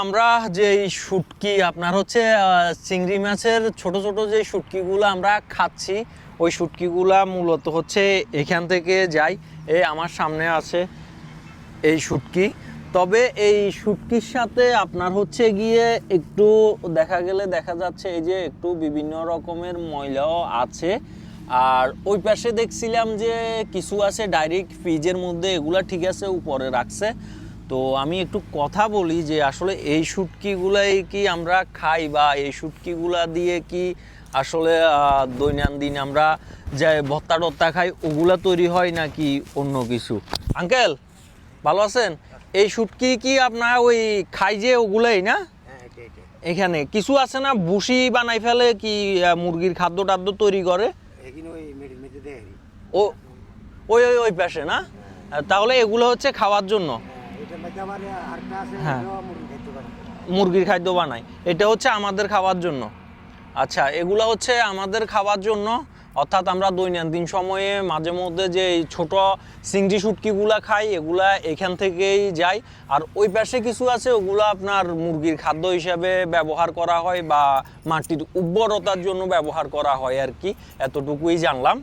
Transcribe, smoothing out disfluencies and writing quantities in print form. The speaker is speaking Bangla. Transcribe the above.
আমরা যে শুটকি আপনার হচ্ছে চিংড়ি মাছের ছোট ছোট যে শুটকিগুলো আমরা খাচ্ছি, ওই শুটকিগুলা মূলত হচ্ছে এখান থেকে যায়। এই আমার সামনে আছে এই শুটকি। তবে এই শুটকির সাথে আপনার হচ্ছে গিয়ে একটু দেখা যাচ্ছে এই যে একটু বিভিন্ন রকমের ময়লাও আছে। আর ওই পাশে দেখছিলাম যে কিছু আছে ডাইরেক্ট ফ্রিজের মধ্যে, এগুলা ঠিক আছে উপরে রাখছে। তো আমি একটু কথা বলি যে আসলে এই শুটকিগুলাই কি আমরা খাই, বা এই শুটকিগুলা দিয়ে কি আসলে দৈনন্দিন আমরা যে ভর্তা টত্তা খাই ওগুলা তৈরি হয় নাকি অন্য কিছু। আঙ্কেল ভালো আছেন? এই শুটকি কি আপনার ওই খাই যে ওগুলাই না? এখানে কিছু আছে না ভুসি বানাই ফেলে কি মুরগির খাদ্য টাদ্য তৈরি করে? ও ওই ওই ওই পাশে না? তাহলে এগুলো হচ্ছে খাওয়ার জন্য। হ্যাঁ, মুরগির খাদ্য বানাই, এটা হচ্ছে আমাদের খাওয়ার জন্য। আচ্ছা, এগুলো হচ্ছে আমাদের খাওয়ার জন্য, অর্থাৎ আমরা দৈনন্দিন সময়ে মাঝে মধ্যে যে ছোট চিংড়ি শুটকিগুলা খাই এগুলা এখান থেকেই যায়। আর ওই পাশে কিছু আছে ওগুলো আপনার মুরগির খাদ্য হিসাবে ব্যবহার করা হয় বা মাটির উর্বরতার জন্য ব্যবহার করা হয় আর কি, এতটুকুই জানলাম।